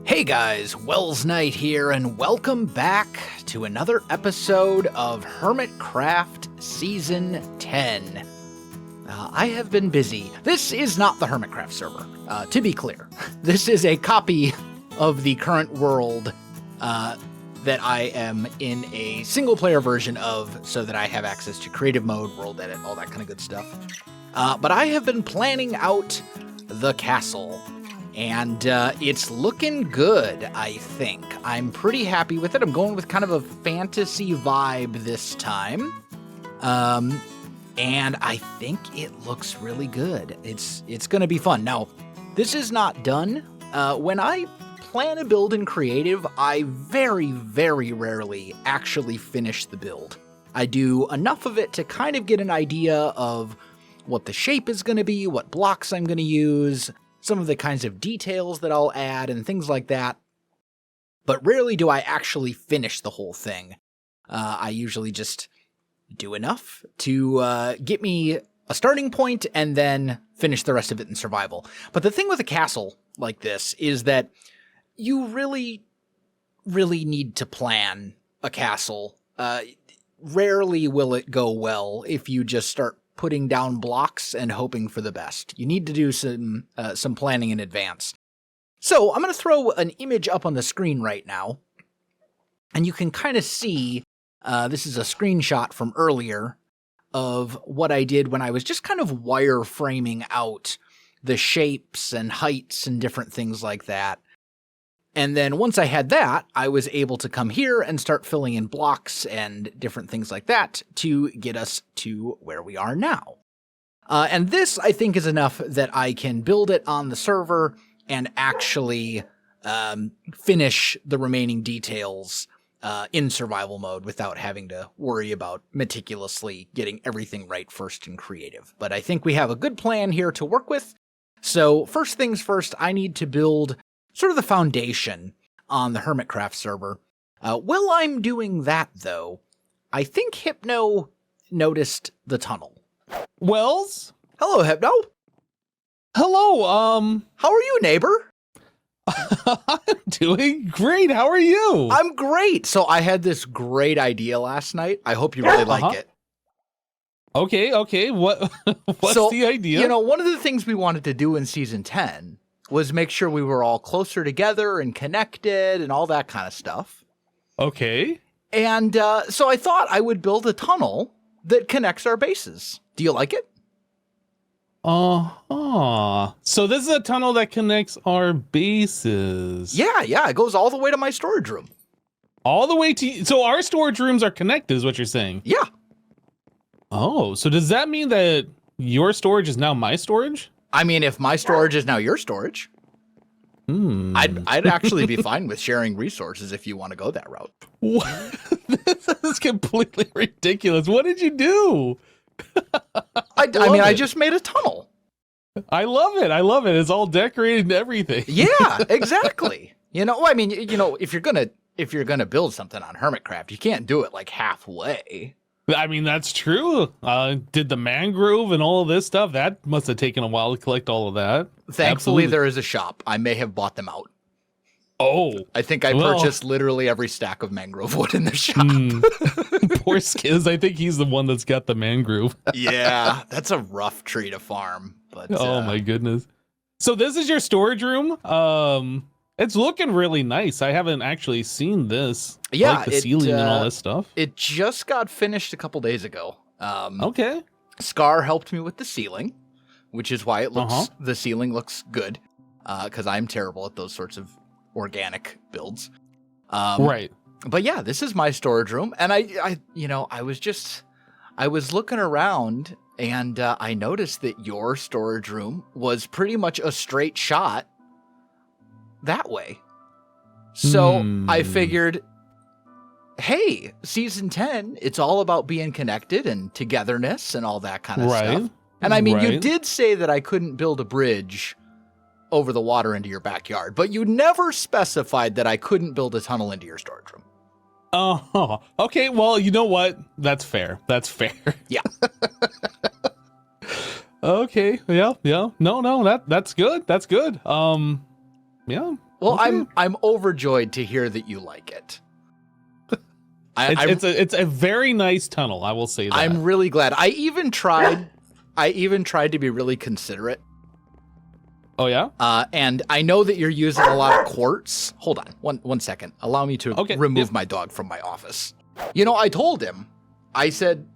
Hey guys, Welsknight here, and welcome back to another episode of Hermitcraft Season 10. I have been busy. This is not the Hermitcraft server, to be clear. This is a copy of the current world that I am in a single-player version of, so that I have access to creative mode, world edit, all that kind of good stuff. But I have been planning out the castle. And it's looking good, I think. I'm pretty happy with it. I'm going with kind of a fantasy vibe this time. And I think it looks really good. It's going to be fun. Now, this is not done. When I plan a build in creative, I very, very rarely actually finish the build. I do enough of it to kind of get an idea of what the shape is going to be, what blocks I'm going to use, some of the kinds of details that I'll add and things like that. But rarely do I actually finish the whole thing. I usually just do enough to get me a starting point and then finish the rest of it in survival. But the thing with a castle like this is that you really, really need to plan a castle. Rarely will it go well if you just start putting down blocks and hoping for the best. You need to do some planning in advance. So I'm going to throw an image up on the screen right now, and you can kind of see, this is a screenshot from earlier of what I did when I was just kind of wireframing out the shapes and heights and different things like that. And then once I had that, I was able to come here and start filling in blocks and different things like that to get us to where we are now. And this, I think, is enough that I can build it on the server and actually finish the remaining details in survival mode without having to worry about meticulously getting everything right first in creative. But I think we have a good plan here to work with. So first things first, I need to build sort of the foundation on the Hermitcraft server. While I'm doing that, though, I think Hypno noticed the tunnel. Wells? Hello, Hypno. Hello, How are you, neighbor? I'm doing great. How are you? I'm great. So I had this great idea last night. I hope you really like it. Okay. What's the idea? You know, one of the things we wanted to do in Season 10 was make sure we were all closer together and connected and all that kind of stuff. Okay. And so I thought I would build a tunnel that connects our bases. Do you like it? So this is a tunnel that connects our bases. Yeah. It goes all the way to my storage room. All the way to... So our storage rooms are connected is what you're saying? Yeah. Oh, so does that mean that your storage is now my storage? I mean, if my storage is now your storage, I'd actually be fine with sharing resources if you want to go that route. What? This is completely ridiculous. What did you do? I just made a tunnel. I love it. It's all decorated and everything. Yeah, exactly. If you're gonna build something on Hermitcraft, you can't do it like halfway. I mean, that's true. Did the mangrove and all of this stuff, that must have taken a while to collect all of that. Thankfully, Absolutely. there is a shop. I may have bought them out. Oh. I think I purchased literally every stack of mangrove wood in the shop. Poor Skiz. I think he's the one that's got the mangrove. Yeah, that's a rough tree to farm. But oh my goodness. So this is your storage room. It's looking really nice. I haven't actually seen this. Yeah, like the ceiling and all this stuff. It just got finished a couple days ago. Okay. Scar helped me with the ceiling, which is why it looks the ceiling looks good. Because I'm terrible at those sorts of organic builds. Right. But yeah, this is my storage room, and I was looking around, and I noticed that your storage room was pretty much a straight shot that way. So I figured, hey, Season 10, it's all about being connected and togetherness and all that kind of stuff. And I mean, you did say that I couldn't build a bridge over the water into your backyard, but you never specified that I couldn't build a tunnel into your storage room. Oh, okay. Well, you know what? That's fair. Yeah. Okay. Yeah. No, that's good. Yeah. Well, Okay. I'm overjoyed to hear that you like it. It's a very nice tunnel, I will say that. I'm really glad. I even tried to be really considerate. Oh yeah? And I know that you're using a lot of quartz. Hold on, one second. Allow me to remove my dog from my office. You know, I told him, I said,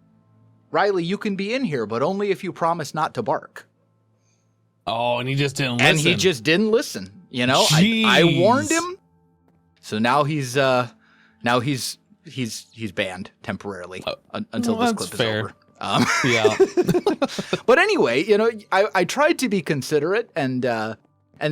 Riley, you can be in here, but only if you promise not to bark. Oh, and he just didn't listen. And he just didn't listen. You know, I warned him. So now he's banned temporarily until this clip is over. Yeah. But anyway, you know, I tried to be considerate and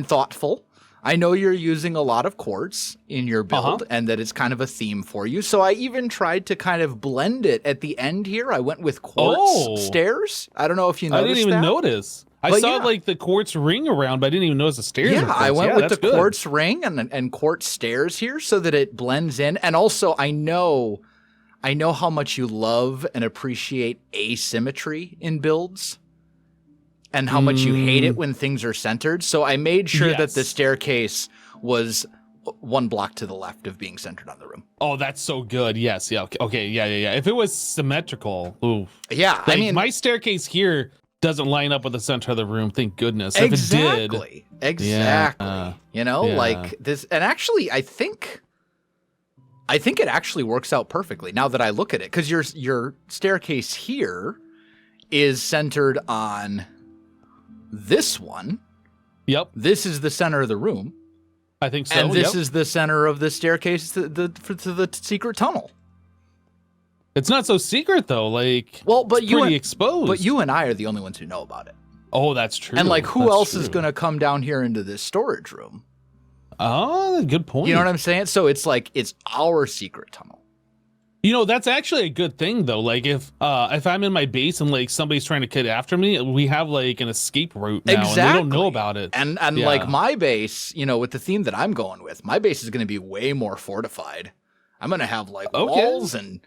thoughtful. I know you're using a lot of quartz in your build and that it's kind of a theme for you. So I even tried to kind of blend it at the end here. I went with quartz stairs. I don't know if you noticed that. I didn't even notice. I saw like the quartz ring around, but I didn't even notice the stairs. Yeah, I went with the quartz ring and quartz stairs here so that it blends in. And also I know how much you love and appreciate asymmetry in builds and how much you hate it when things are centered. So I made sure that the staircase was one block to the left of being centered on the room. Oh, that's so good. Yes. Yeah. Okay. Yeah. If it was symmetrical. Ooh. Yeah. Like, I mean, my staircase here doesn't line up with the center of the room. Thank goodness. Exactly. If it did, exactly. You know, like this. And actually, I think it actually works out perfectly now that I look at it, because your staircase here is centered on this one. Yep. This is the center of the room. I think so. And this is the center of the staircase to the secret tunnel. It's not so secret though. Like, well, but it's pretty exposed. But you and I are the only ones who know about it. Oh, that's true. And like, who else is going to come down here into this storage room? Oh, good point. You know what I'm saying? So it's like, it's our secret tunnel. You know, that's actually a good thing though. Like if I'm in my base and like somebody's trying to get after me, we have like an escape route now, and they don't know about it. And like my base, you know, with the theme that I'm going with, my base is going to be way more fortified. I'm going to have like walls and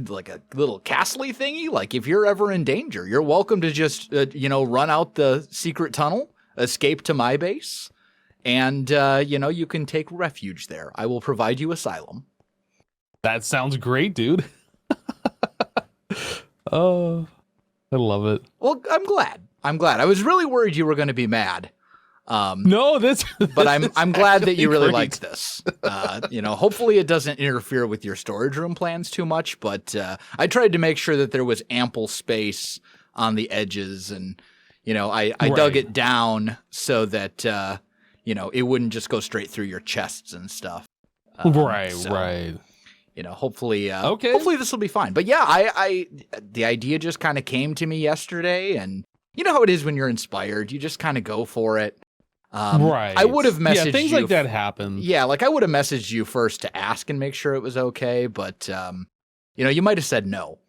like a little castle-y thingy. Like if you're ever in danger, you're welcome to just run out the secret tunnel, escape to my base, and you can take refuge there. I will provide you asylum. That sounds great, dude. Oh, I love it. Well, I'm glad. I was really worried you were going to be mad. No, but I'm glad that you really liked this. Hopefully it doesn't interfere with your storage room plans too much, but I tried to make sure that there was ample space on the edges, and I dug it down so that it wouldn't just go straight through your chests and stuff. Right. Hopefully this will be fine. But yeah, the idea just kind of came to me yesterday, and you know how it is when you're inspired, you just kind of go for it. Right. I would have messaged you. Things like that happen. Yeah, like I would have messaged you first to ask and make sure it was okay, but you might have said no.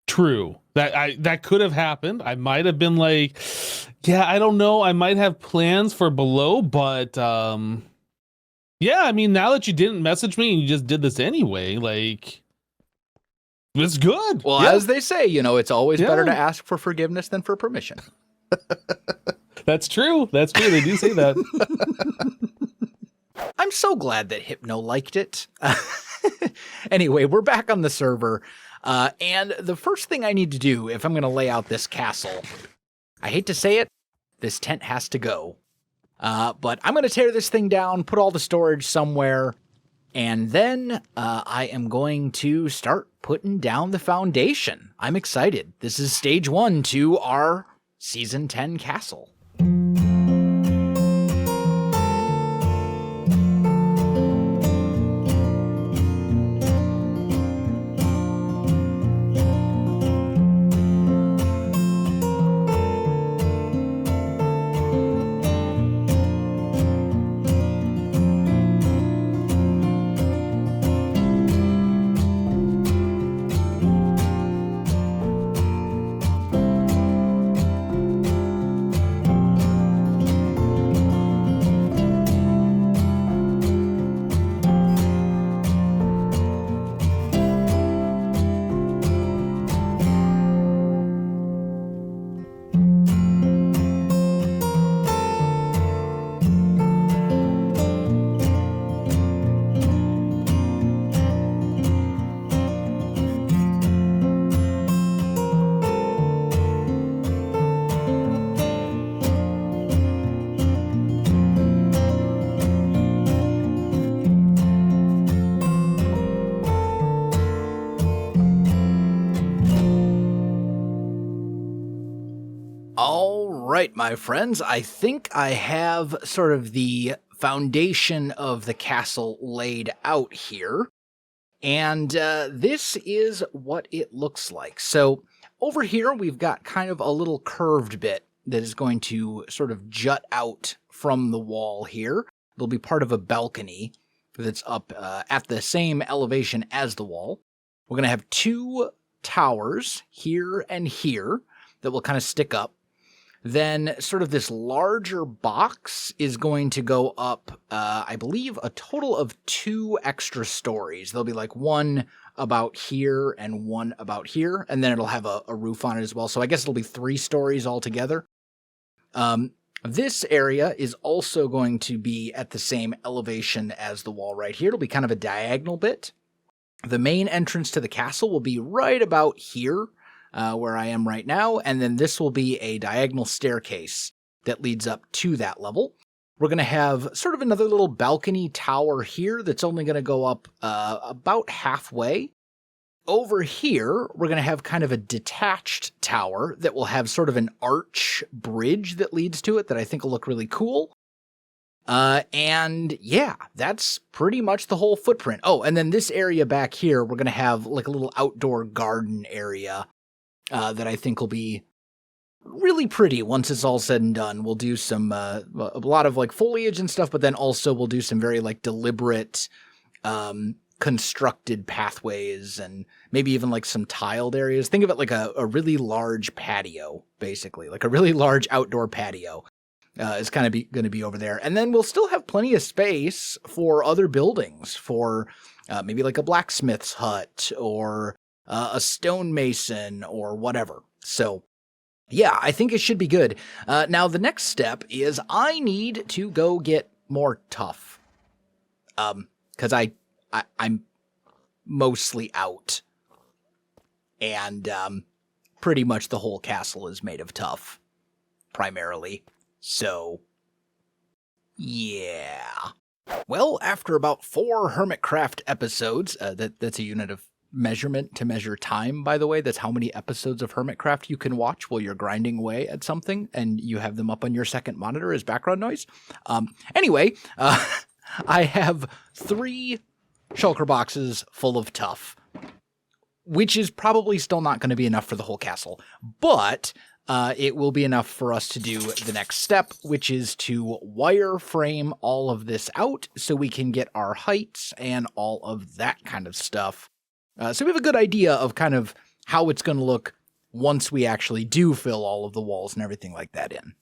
True. That could have happened. I might have been like, yeah, I don't know. I might have plans for below, but yeah, I mean, now that you didn't message me and you just did this anyway, like, it's good. Well, as they say, it's always better to ask for forgiveness than for permission. That's true. They do say that. I'm so glad that Hypno liked it. Anyway, we're back on the server. And the first thing I need to do if I'm going to lay out this castle, I hate to say it, this tent has to go. But I'm going to tear this thing down, put all the storage somewhere, and then I am going to start putting down the foundation. I'm excited. This is stage 1 to our Season 10 castle. right, my friends, I think I have sort of the foundation of the castle laid out here. And this is what it looks like. So over here, we've got kind of a little curved bit that is going to sort of jut out from the wall here. It'll be part of a balcony that's up at the same elevation as the wall. We're going to have two towers here and here that will kind of stick up. Then sort of this larger box is going to go up, I believe, a total of 2 extra stories. There'll be like one about here and one about here, and then it'll have a roof on it as well. So I guess it'll be 3 stories altogether. This area is also going to be at the same elevation as the wall right here. It'll be kind of a diagonal bit. The main entrance to the castle will be right about here, where I am right now, and then this will be a diagonal staircase that leads up to that level. We're going to have sort of another little balcony tower here that's only going to go up about halfway. Over here, we're going to have kind of a detached tower that will have sort of an arch bridge that leads to it that I think will look really cool. And yeah, that's pretty much the whole footprint. Oh, and then this area back here, we're going to have like a little outdoor garden area that I think will be really pretty once it's all said and done. We'll do some, a lot of like foliage and stuff, but then also we'll do some very like deliberate, constructed pathways and maybe even like some tiled areas. Think of it like a really large patio, basically, like a really large outdoor patio is kind of going to be over there. And then we'll still have plenty of space for other buildings, for maybe like a blacksmith's hut or a stonemason or whatever. So yeah, I think it should be good. Now the next step is I need to go get more tuff. Cause I'm mostly out, and pretty much the whole castle is made of tuff, primarily. So, yeah. Well, after about 4 Hermitcraft episodes, that's a unit of measurement to measure time, by the way. That's how many episodes of Hermitcraft you can watch while you're grinding away at something, and you have them up on your second monitor as background noise. Anyway, I have 3 shulker boxes full of tuff, which is probably still not going to be enough for the whole castle, but it will be enough for us to do the next step, which is to wireframe all of this out so we can get our heights and all of that kind of stuff. So we have a good idea of kind of how it's going to look once we actually do fill all of the walls and everything like that in.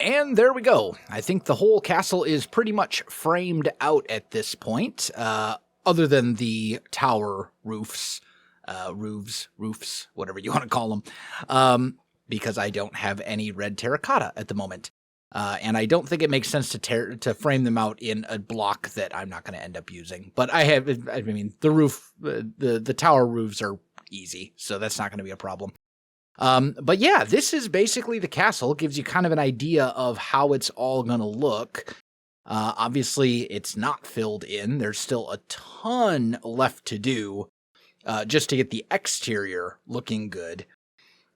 And there we go. I think the whole castle is pretty much framed out at this point, other than the tower roofs, whatever you want to call them, because I don't have any red terracotta at the moment. And I don't think it makes sense to frame them out in a block that I'm not going to end up using. But I mean, the roof, the tower roofs are easy, so that's not going to be a problem. But yeah, this is basically the castle. It gives you kind of an idea of how it's all going to look. Obviously, it's not filled in. There's still a ton left to do just to get the exterior looking good.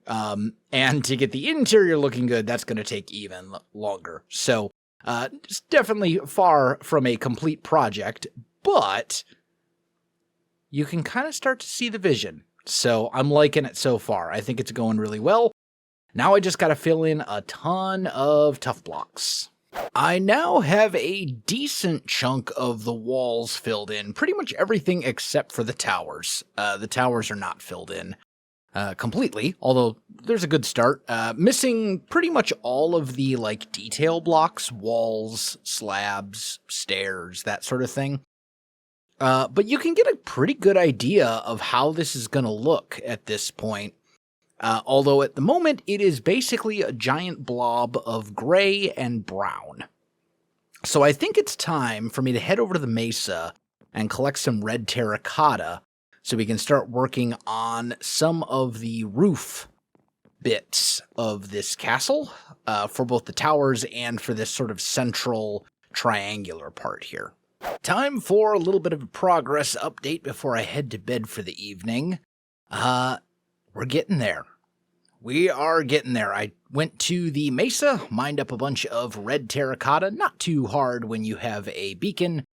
And to get the interior looking good, that's going to take even longer. So it's definitely far from a complete project, but you can kind of start to see the vision. So I'm liking it so far. I think it's going really well. Now I just got to fill in a ton of tough blocks. I now have a decent chunk of the walls filled in. Pretty much everything except for the towers. The towers are not filled in completely, although there's a good start. Missing pretty much all of the detail blocks, walls, slabs, stairs, that sort of thing. But you can get a pretty good idea of how this is going to look at this point. Although at the moment, it is basically a giant blob of gray and brown. So I think it's time for me to head over to the mesa and collect some red terracotta so we can start working on some of the roof bits of this castle for both the towers and for this sort of central triangular part here. Time for a little bit of a progress update before I head to bed for the evening. We're getting there. We are getting there. I went to the mesa, mined up a bunch of red terracotta. Not too hard when you have a beacon.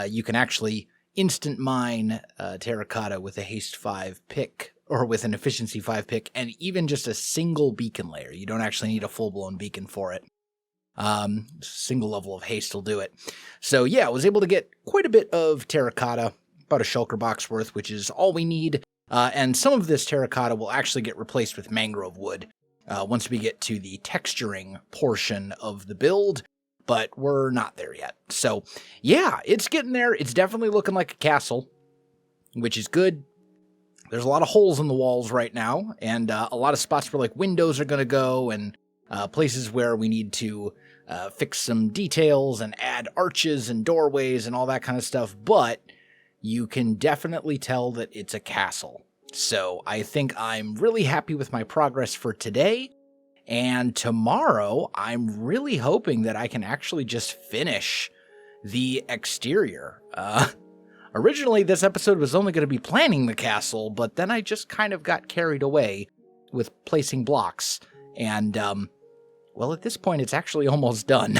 You can actually instant mine terracotta with a haste 5 pick, or with an efficiency 5 pick, and even just a single beacon layer. You don't actually need a full-blown beacon for it. Single level of haste will do it. So yeah, I was able to get quite a bit of terracotta, about a shulker box worth, which is all we need. And some of this terracotta will actually get replaced with mangrove wood once we get to the texturing portion of the build, but we're not there yet. So yeah, it's getting there. It's definitely looking like a castle, which is good. There's a lot of holes in the walls right now, and a lot of spots where windows are going to go, and places where we need to fix some details and add arches and doorways and all that kind of stuff, but you can definitely tell that it's a castle. So I think I'm really happy with my progress for today, and tomorrow I'm really hoping that I can actually just finish the exterior. Originally this episode was only going to be planning the castle, but then I just kind of got carried away with placing blocks, and well, at this point, it's actually almost done.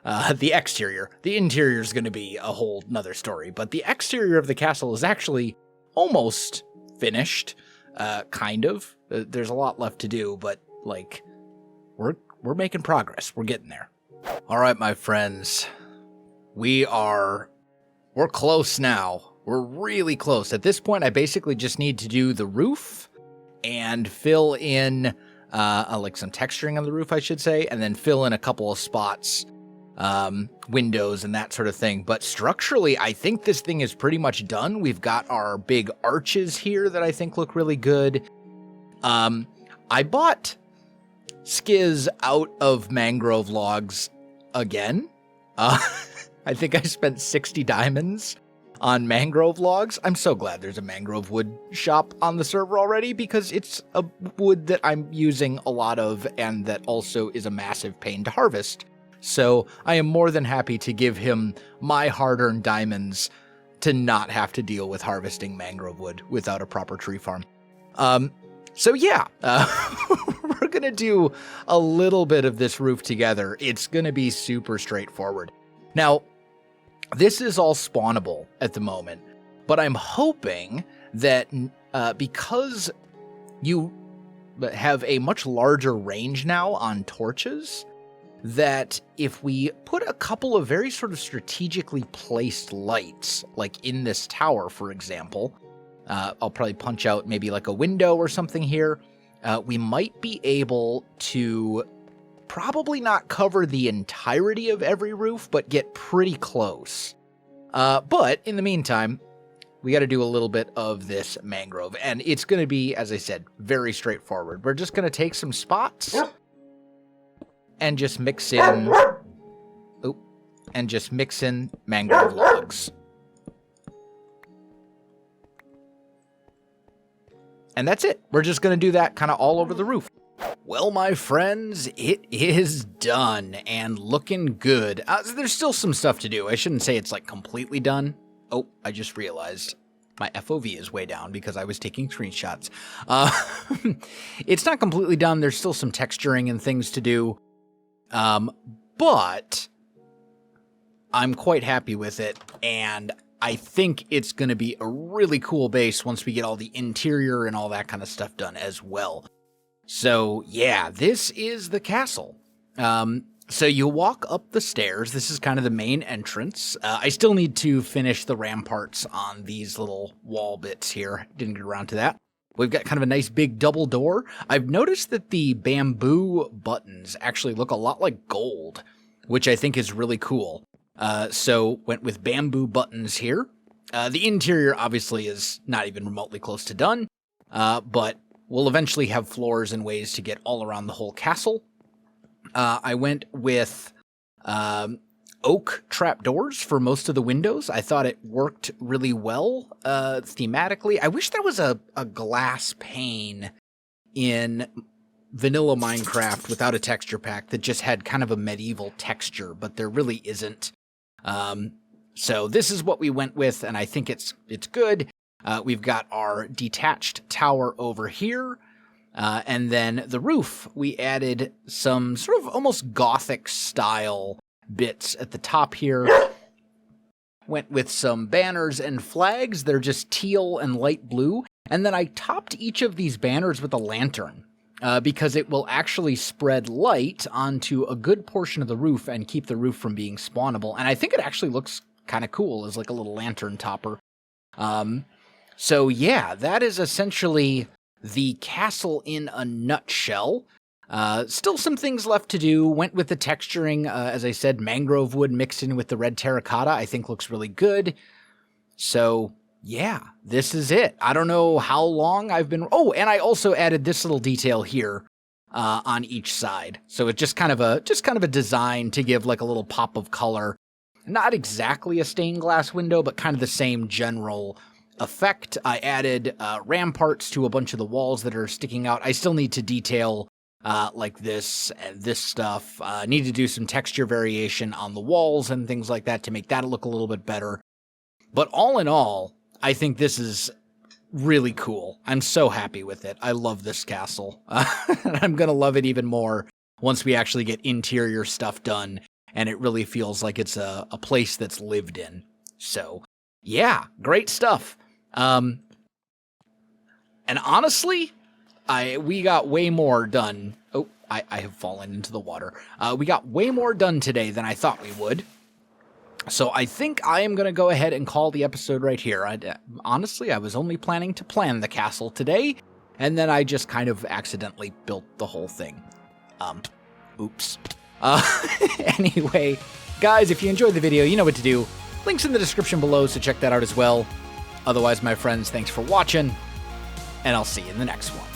The exterior. The interior is going to be a whole nother story, but the exterior of the castle is actually almost finished, kind of. There's a lot left to do, but, we're making progress. We're getting there. All right, my friends. We're close now. We're really close. At this point, I basically just need to do the roof and fill in some texturing on the roof, I should say, and then fill in a couple of spots, windows and that sort of thing. But structurally, I think this thing is pretty much done. We've got our big arches here that I think look really good. I bought skiz out of mangrove logs again. I think I spent 60 diamonds on mangrove logs. I'm so glad there's a mangrove wood shop on the server already, because it's a wood that I'm using a lot of and that also is a massive pain to harvest. So I am more than happy to give him my hard-earned diamonds to not have to deal with harvesting mangrove wood without a proper tree farm. So yeah, we're going to do a little bit of this roof together. It's going to be super straightforward. Now, this is all spawnable at the moment, but I'm hoping that because you have a much larger range now on torches, that if we put a couple of very sort of strategically placed lights, like in this tower, for example, I'll probably punch out maybe a window or something here, we might be able to probably not cover the entirety of every roof, but get pretty close. But in the meantime, we got to do a little bit of this mangrove, and it's going to be, as I said, very straightforward. We're just going to take some spots and just mix in, mangrove logs. And that's it. We're just going to do that kind of all over the roof. Well, my friends, it is done and looking good. There's still some stuff to do. I shouldn't say it's like completely done. Oh, I just realized my FOV is way down because I was taking screenshots. It's not completely done. There's still some texturing and things to do. But I'm quite happy with it, and I think it's going to be a really cool base once we get all the interior and all that kind of stuff done as well. So, yeah, this is the castle. So you walk up the stairs. This is kind of the main entrance. I still need to finish the ramparts on these little wall bits here. Didn't get around to that. We've got kind of a nice big double door. I've noticed that the bamboo buttons actually look a lot like gold, which I think is really cool. So went with bamboo buttons here. The interior obviously is not even remotely close to done, but we'll eventually have floors and ways to get all around the whole castle. I went with oak trapdoors for most of the windows. I thought it worked really well thematically. I wish there was a glass pane in vanilla Minecraft without a texture pack that just had kind of a medieval texture, but there really isn't. So this is what we went with, and I think it's good. We've got our detached tower over here. And then the roof, we added some sort of almost Gothic style bits at the top here. Went with some banners and flags. They're just teal and light blue. And then I topped each of these banners with a lantern because it will actually spread light onto a good portion of the roof and keep the roof from being spawnable. And I think it actually looks kind of cool as like a little lantern topper. So yeah, that is essentially the castle in a nutshell. Still some things left to do. Went with the texturing. As I said, mangrove wood mixed in with the red terracotta I think looks really good. So yeah, this is it. I don't know how long I've been... Oh, and I also added this little detail here on each side. So it's just kind of a design to give like a little pop of color. Not exactly a stained glass window, but kind of the same general effect. I added ramparts to a bunch of the walls that are sticking out. I still need to detail like this and this stuff. Need to do some texture variation on the walls and things like that to make that look a little bit better. But all in all, I think this is really cool. I'm so happy with it. I love this castle. I'm going to love it even more once we actually get interior stuff done and it really feels like it's a place that's lived in. So yeah, great stuff. And honestly, we got way more done. Oh, I have fallen into the water. We got way more done today than I thought we would. So I think I am going to go ahead and call the episode right here. Honestly, I was only planning to plan the castle today, and then I just kind of accidentally built the whole thing. Oops. Anyway, guys, if you enjoyed the video, you know what to do. Links in the description below, so check that out as well. Otherwise, my friends, thanks for watching, and I'll see you in the next one.